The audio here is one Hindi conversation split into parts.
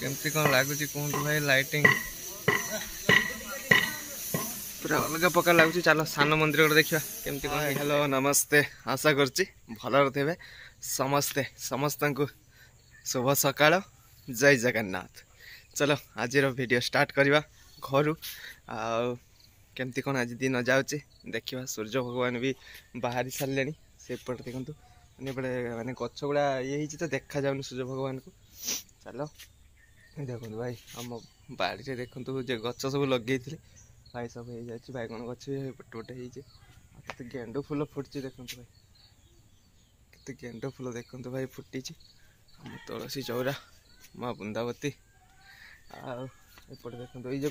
केमती कौन लगुच कहतु भाई लाइटिंग पूरा अलग प्रकार लगुच। चलो सान मंदिर गोटे देखा केमती कौन। हेलो नमस्ते, आशा करछि भलरे थे समस्ते। समस्त को शुभ सकाळ, जय जगन्नाथ। चलो आज वीडियो स्टार्ट करवा घर केमती कौन आज दिन जाऊँगी देखा। सूर्य भगवान भी बाहरी सारे सेपटे देखु मैंने गछ गुड़ा ये तो देखा जाऊनी सूर्य भगवान को। चलो देखो भाई आम बाड़ी से देखु गच सब लगे भाई सब हो जाए बैगण गछ गोटे होते गेंडु फूल फुटी देखु भाई केते गेंडु फूल देखु भाई फुटी तुलसी चौरा माँ बृंदावती आपटे देखो ये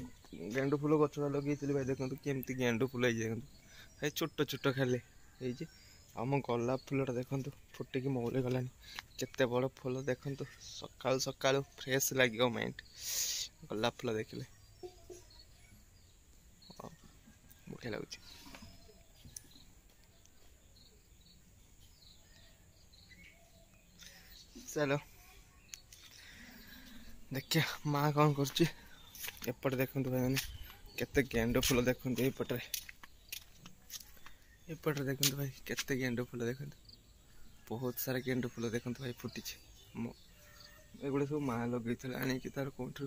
गेंडु फूल गछ लगे भाई देखो केमती गेंडु फूल भाई छोट छोट खाली आम गोलाप फूलटा देखो फुटिकी मौली गलानी केते बड़ फूल देखो सकाळु सकाळु फ्रेश लगे माइंड गोलाप फूल देखले बढ़िया लगुच। चलो देखिए माँ कौन करपटे देखो भाई मैंने केते गेंडु फूल देखो यपटे एपटे देखो भाई केते गेंडु फूल देखो बहुत सारा गेंडु फूल देखो भाई फुटी एगुड़ा सब माँ लगे आनी तार कौट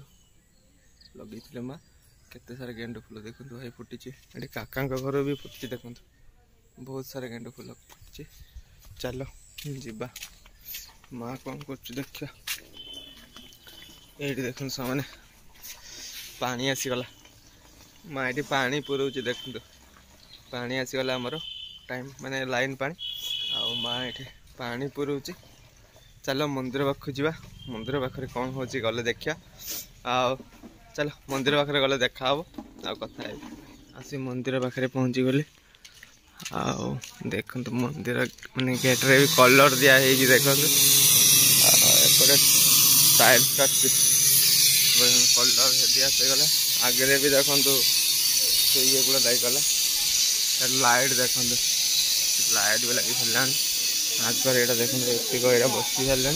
लगे माँ केते सारा गेंडु फूल देखो भाई फुटी ये काका घर भी फुटी देखो बहुत सारा गेंडु फूल फुटी। चलो जीवा माँ कौन कर देखा ये देख मैंने पानी आसीगला माँ ये पानी पुरोच देखु पानी आसीगला आमर टाइम माने लाइन पानी माँ ये पानी पुरोच। चलो मंदिर पाखु जा मंदिर पाखे कौन हो गले देखा चलो मंदिर पाखे गले देखा हम कथा आसी मंदिर पाखे पहुँची गली देखो मंदिर माने गेट रे भी कलर दिया देखो टाइल्स कलर दिया गला आगे भी देखो ये गुड़ा लगला लाइट देखो लाइट भी लगी सारा आगे ये देखो ये बसी सारे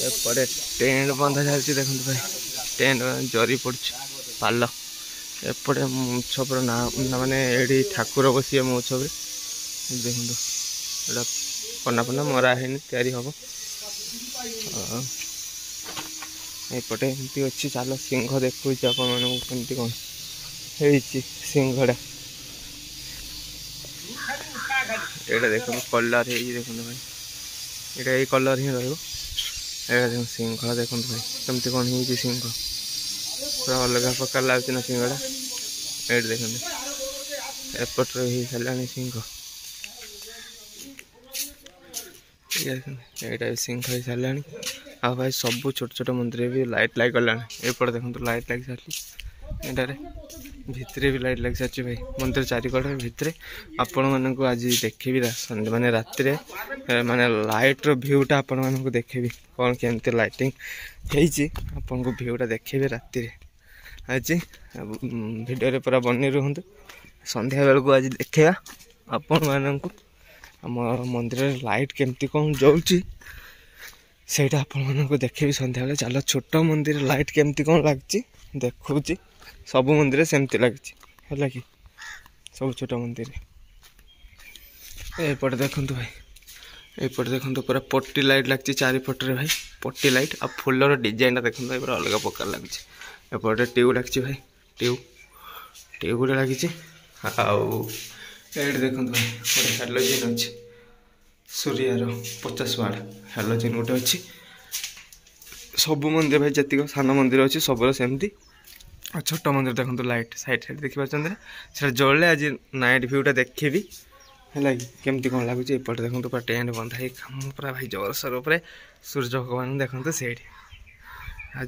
एपटे टेंट बंधा चलती देखो भाई टेंट जरी पड़ पाल एपटे उत्सव ना माने ये ठाकुर बसिए मो उत्सव देखो ये पना पना मरा है तैयारी हम एपटे एमती अच्छी। चलो सिंह देखो आपमती कौन सिंहड़ा ये देखो कलर है देखो भाई ये कलर ही रही देखो सिंह देखो भाई कमती कौन हो सिंह पूरा अलग प्रकार लगुच ना सिंहड़ा ये देखो एपटे हो सारा सिंह यहाँ सिंह हो सारा आ भाई सब छोट छोट मंदिर भी लाइट लग गला एपटे देखो लाइट लग सारी एटारे भितरे भी लाइट लग सारी भाई मंदिर चारिकड़े भितरे आपण मानक आज देखेबी माने रात माने लाइट रो भ्यूटा आपण मानक देखेबी कौन केमती लाइटिंग होईची आपन को भ्यूटा देखेबी रात आज वीडियो रे पूरा बनी रुहंतु संध्या बेल को आज देखा आपण मानक आम मंदिर लाइट केमती कौन जलुची सेटा आपण मानक देखेबी संध्या बेले। चलो छोट मंदिर लाइट केमती कौन लगची देखुची सब मंदिर सेमती लगी है कि सब छोट मंदिर एपटे देखु भाई एपटे देखो पूरा पट्टी लाइट लगी चारिपटे भाई पट्टी लाइट आ फुलर डिजाइन देखो भाई पूरा अलग प्रकार लगी एपटे ट्यूब लगी भाई ट्यूब गुड़ा लगी देखो भाई गोटे हेलोजिन अच्छी सूर्यार 50 वाट हेलोजिन गोटे अच्छी सब मंदिर भाई जी सान मंदिर अच्छी सब सेमती छोट मंदिर देखो लाइट साइड साइड देखी पार्टी ना जल्ले आज नाइट भ्यूटा देखेबी है कि केमती कौन लगुच एपटे देखो पूरा टेंट बंधा काम पूरा भाई जोरसोर उपर सूर्य भगवान देखो से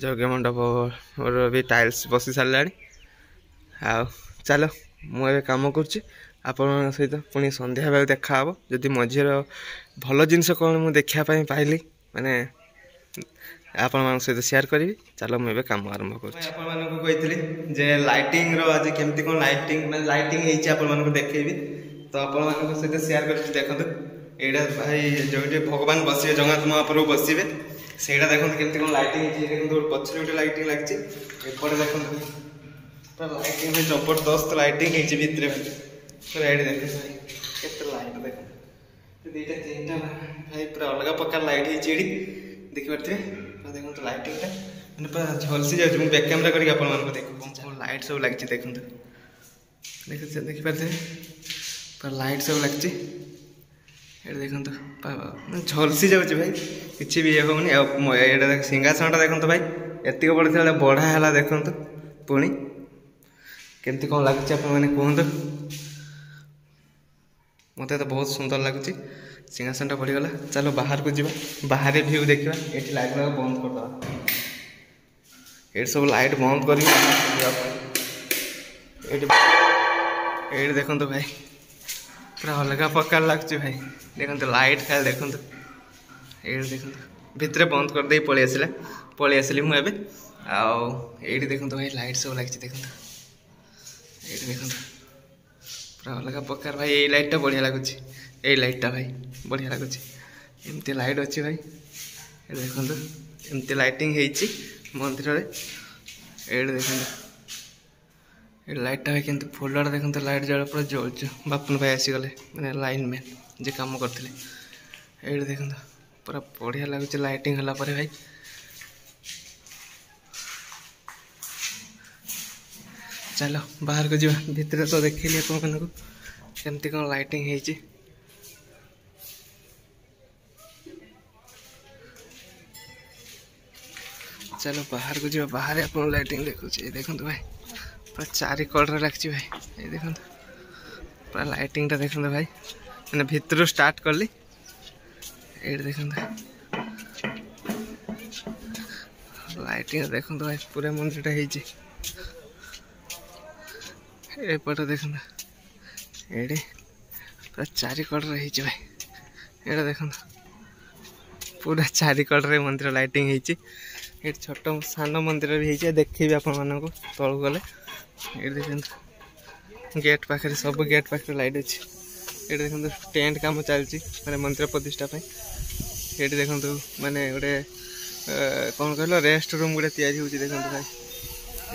यज्ञ मंडप भी टाइल्स बसी सारे आ चलो मुझे कम कर सहित पुणी संध्या बेल देखा हम जदि मझीर भल जिनस कौन मुझे देखापी पाइली माने आपण सहित शेयर करी। चलो मुझे काम आरंभ कर लाइटिंग आज केमती कौन लाइटिंग माने लाइटिंग होती देखेबी तो आपण सहित शेयर कर देखो एटा भाई जो भगवान बसवे जगन्नाथ महाप्रभु बसवे से देखो केमती कौन लाइटिंग देखो पछरे गोटे लाइटिंग लगी एपटे देखो पूरा लाइटिंग जबरदस्त लाइटिंग भितर पूरा ये देख केते लाइट देख दुईटा तीन भाई पूरा अलग प्रकार लाइट है देखिपे देखो लाइटिंग मैंने पूरा झलसी जाऊँ मुझे बैक कैमेरा करके देखो लाइट सब लगी देखो देखिपारे पूरा लाइट सब लगी देखो झलसी जाऊँ भाई किसी भी ये होनी ये सिंहासन देखो भाई एतिक पड़ता बढ़ा है देखो पुणी केमती कौन लगे आपने कहतु मत तो बहुत सुंदर लगुच सिंहासन बढ़ीगला चलो बाहर को जीवा बाहर व्यू देखा ये लाइट लगा बंद करदे ये सब लाइट बंद कर देखो भाई पूरा अलग प्रकार लगुच भाई देखो लाइट खाए देखो ये देखो भितर बंद करदे पलि आसली मुझे आईटी देखो भाई लाइट सब लगी देखो ये देखो पूरा अलग प्रकार भाई ये लाइटा बढ़िया लगुच ये लाइटा भाई बढ़िया लगुच एमती लाइट अच्छी भाई ये देखो एमती लाइटिंग होती मंदिर ये देखो ये लाइटा भाई केमती फुलटा देखो लाइट जल पूरा जलुच बापुन भाई आसीगले मैंने लाइन मैन जे कम करते ये देखो पूरा बढ़िया लगुच लाइटिंग होला पर भाई चलो बाहर को जीवा भितर तो देखिली आपको केमती कौन लाइटिंग है चलो बाहर को जीवा बाहर आप लाइटिंग देखो देखो भाई पूरा चारि कलर लगी भाई ये देखो पूरा लाइटिंग देखो भाई मैंने भितर स्टार्ट कली ये देखो लाइटिंग देखो भाई पूरा मंदिरटा है एपटे देखो ये पूरा चारि कलर है भाई ये देखो पूरा चारि कलर मंदिर लाइटिंग है ये छोट सान मंदिर भी है देखी आपण मानक तलू गले ये देखो गेट पाखे सब गेट पाखे लाइट अच्छी ये देखो टेंट काम चलती मैंने मंदिर प्रतिष्ठा ये देखो माने गोटे कौन कहल रेस्ट रूम गोटे तैयारी देखो भाई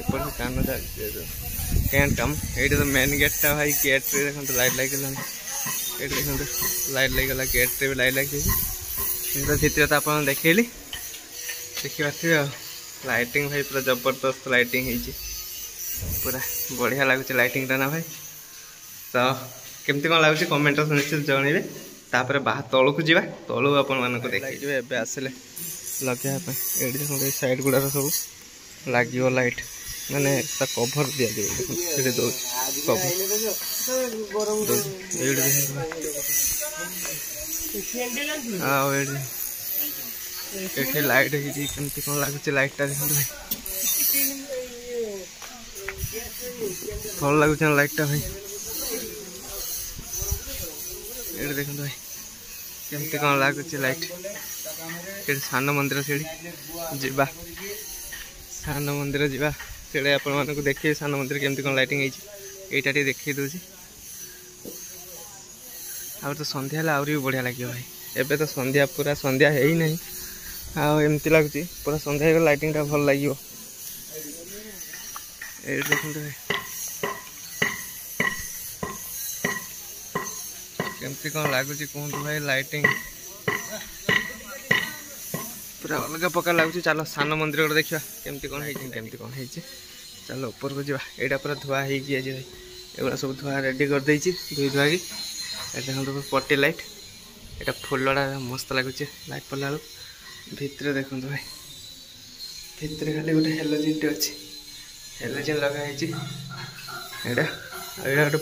एपटे कान चलती टेंट काम ये तो मेन गेटा भाई गेट देखो लाइट लगे ये देखो लाइट लगेगा गेट भी लाइट लगी भितर तो आप देखली देखिए लाइटिंग भाई पूरा जबरदस्त लाइटिंग है पूरा बढ़िया लगुच लाइटिंग ना भाई तो केमती कौन लगुच कमेंट निश्चित जनइबे तापर बाहर तलू को जीवा तलू आपण देखिए एवं आसिले लगे ये देखो साइड गुड़ार सब लगे लाइट मैंने कभर दि दो ये लाइट है कौन लगुच लाइटा देखो भाई भल लगुच लाइटा भाई ये देखो भाई केमती कौन लगुच लाइट ये सान मंदिर से जीवा सान मंदिर जीवा से आप देखिए सान मंदिर केमती कौन लाइटिंग होटा देखी दूसरी आ तो संध्या आहरी भी बढ़िया लगे भाई एबे तो संध्या पूरा संध्या है ही नहीं आमती लगुच पूरा संध्या लाइटिंग टा भल लगे देखते केमती कौन लगुच कहतु भाई लाइटिंग पूरा अलग प्रकार लगुच चलो सान मंदिर गोटे देखा केमती कौन है चलो ऊपर को जावा यहाँ पूरा धुआ हो भाई एगुड़ा सब धुआ रेडी कर धुई धुआ की देखो पट्टी लाइट यहाँ फुलटा मस्त लगुच लाइट पड़ला भितर देखो भाई भितर खाली गोटे हेलोजिन टे अच्छी हेलोजिन लगाई यहाँ गोटे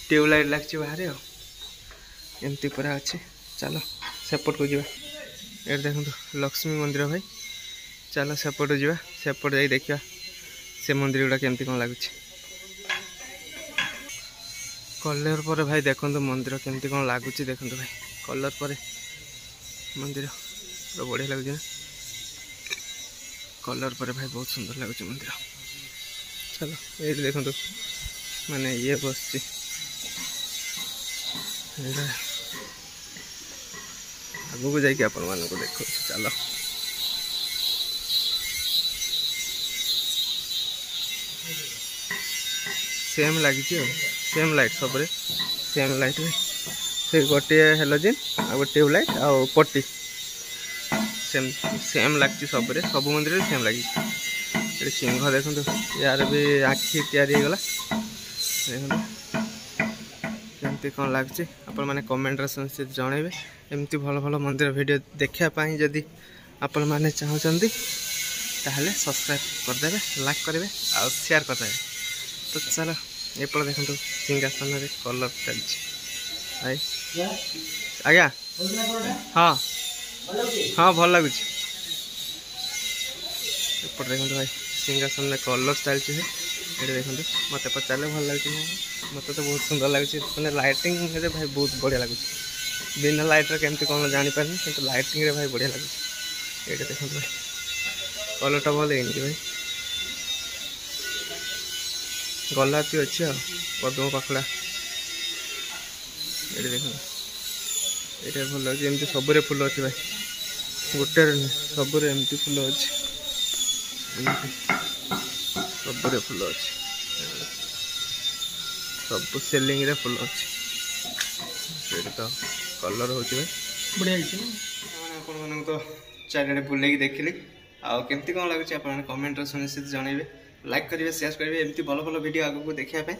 ट्यूबलाइट लगी बाहर एमती पूरा अच्छे चलो सेपट को जावा ये देखो लक्ष्मी मंदिर भाई चलो सेपट जावा सेपट जा देखा से मंदिर गुड़ा केमती कौन लगुच कलर पर भाई देखो मंदिर केमती कौन लगुच देखो भाई कलर पर मंदिर तो बढ़िया लगुच ना कलर पर भाई बहुत सुंदर लगुच मंदिर चलो ये देखो मैंने ये बस आगू जाइए आपण मान को देखो चलो सेम लगी सेम लाइट सब सेम लाइट से गोटे हेलोजेन आ ट्यूबलाइट आ पट्टी सेम सेम लगी सब सब मंदिर सेम लगी सिंह देखो यार भी आखि तैयारी गला देखो केमती कौन लगे आपण मैंने कमेंट से जनइबे एमती भल भल मंदिर वीडियो देखापी जदि आपण मैंने चाहते ताहले सब्सक्राइब करदे लाइक करेंगे आ शेयर करदे तो चलो एपट देखो सिंहासन कलर चलती आज्ञा हाँ हाँ भल लगुच एपट देखो भाई सिंहासन कलर चलती ये देखो मत पचारे भल लगे मत तो बहुत सुंदर लगे मैंने लाइटिंग भाई बहुत बढ़िया लगुच बिना लाइट केमती कौन जापारे कि लाइटिंग रे भाई बढ़िया लगुच ये देखो भाई कलरटा भल है भाई गलापी अच्छे पद्म पाखड़ा ये देख ये भल लगे एमती सबुरे फुल अच्छे भाई गोटे सबुरे एमती फुल अच्छे सबुरे फुल अच्छे सब सेलिंग रे फुल अच्छे तो कलर हो बढ़िया आप तो चारिड़े बुले देखिली आमती कौन लगे आप कमेंट सुनिश्चित जनइबे लाइक करेंगे शेयर करेंगे एमती भल भल वीडियो आगे को देखापी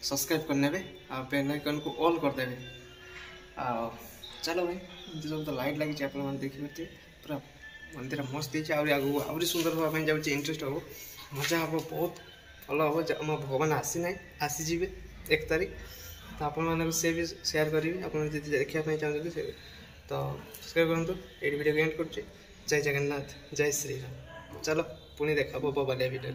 सब्सक्राइब करने आ बेल आइकन को ऑल करदेवे चलो भाई जो तो लाइट लगी आप देखिए पूरा मंदिर मस्त है आगू आहरी सुंदर हाँपाई जाऊँगी इंटरेस्ट हम मजा हम बहुत भल हम आम भगवान आसी ना आसीजे 1 तारिख तो आप से भी शेयर करी आप देखापी चाहते तो सब्सक्राइब करूँ ये वीडियो एंड कर जय जगन्नाथ जय श्री राम चलो पुणी देखा बालिया वीडियो।